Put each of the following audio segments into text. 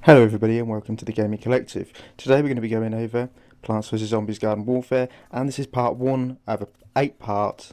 Hello everybody and welcome to the Gaming Collective. Today we're going to be going over Plants vs Zombies Garden Warfare, and this is part 1 of an 8-part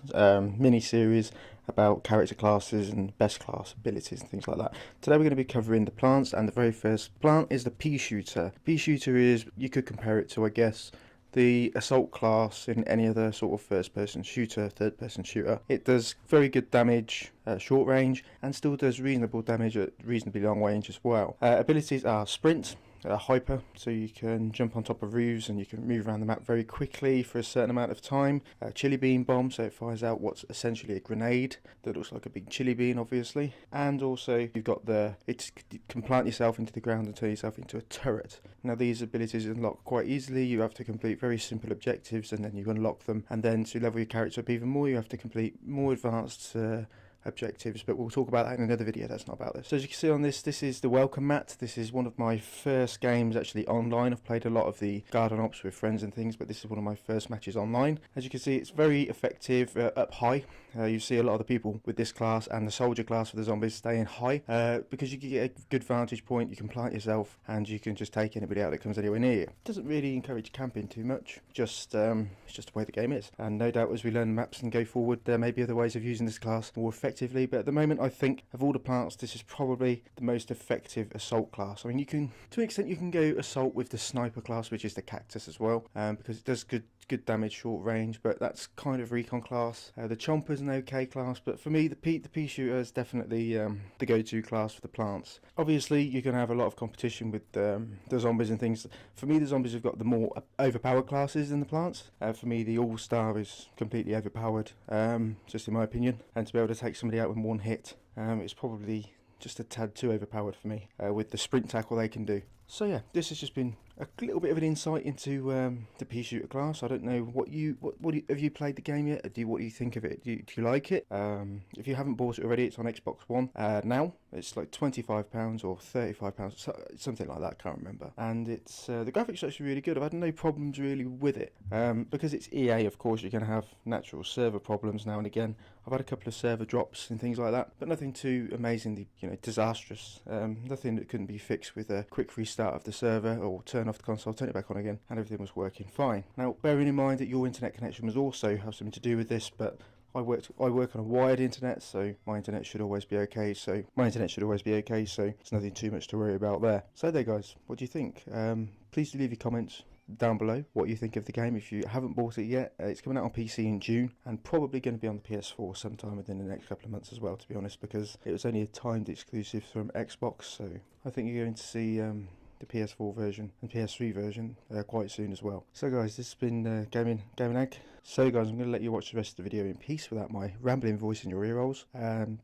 mini-series about character classes and best class abilities and things like that. Today we're going to be covering the plants, and the very first plant is the Peashooter. Peashooter is, you could compare it to, I guess, the assault class in any other sort of first-person shooter, third-person shooter. It does very good damage at short range and still does reasonable damage at reasonably long range as well. Abilities are Sprint, Hyper, so you can jump on top of roofs and you can move around the map very quickly for a certain amount of time. Chili Bean Bomb, so it fires out what's essentially a grenade that looks like a big chili bean, obviously. And also you've got you can plant yourself into the ground and turn yourself into a turret. Now these abilities unlock quite easily. You have to complete very simple objectives and then you unlock them, and then to level your character up even more you have to complete more advanced objectives, but we'll talk about that in another video. That's not about this. So as you can see on this is the welcome mat. This is one of my first games actually online. I've played a lot of the garden ops with friends and things, but this is one of my first matches online. As you can see, it's very effective up high. You see a lot of the people with this class and the soldier class for the zombies staying high because you can get a good vantage point. You can plant yourself and you can just take anybody out that comes anywhere near you. It doesn't really encourage camping too much, just it's just the way the game is, and no doubt as we learn maps and go forward there may be other ways of using this class more effectively, but at the moment I think of all the plants this is probably the most effective assault class. I mean, you can, to an extent you can go assault with the sniper class, which is the cactus as well, because it does good damage short range, but that's kind of recon class. The chomper's an okay class, but for me the Peashooter is definitely the go-to class for the plants. Obviously you're going to have a lot of competition with the zombies and things. For me the zombies have got the more overpowered classes than the plants. For me the all-star is completely overpowered, just in my opinion, and to be able to take somebody out with one hit, it's probably just a tad too overpowered for me with the sprint tackle they can do. So yeah, this has just been a little bit of an insight into the Peashooter class. I don't know what have you played the game yet? What do you think of it? Do you like it? If you haven't bought it already, it's on Xbox One now. It's like £25 or £35, something like that. I can't remember. And it's the graphics are actually really good. I've had no problems really with it because it's EA. Of course, you're going to have natural server problems now and again. I've had a couple of server drops and things like that, but nothing too amazingly, disastrous. Nothing that couldn't be fixed with a quick restart of the server or turn off the console, turn it back on again, and everything was working fine. Now, bearing in mind that your internet connection was also have something to do with this, but I work on a wired internet, so my internet should always be okay. So it's nothing too much to worry about there. So there, guys, what do you think? Please do leave your comments down below what you think of the game. If you haven't bought it yet, it's coming out on PC in June and probably going to be on the PS4 sometime within the next couple of months as well, to be honest, because it was only a timed exclusive from Xbox. So I think you're going to see the PS4 version and PS3 version quite soon as well. So guys, this has been Gaming Ag. So guys, I'm going to let you watch the rest of the video in peace without my rambling voice in your ear rolls.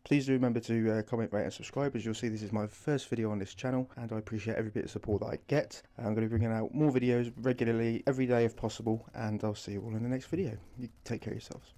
Please do remember to comment, rate and subscribe. As you'll see, this is my first video on this channel and I appreciate every bit of support that I get. I'm going to be bringing out more videos regularly every day if possible, and I'll see you all in the next video. You take care of yourselves.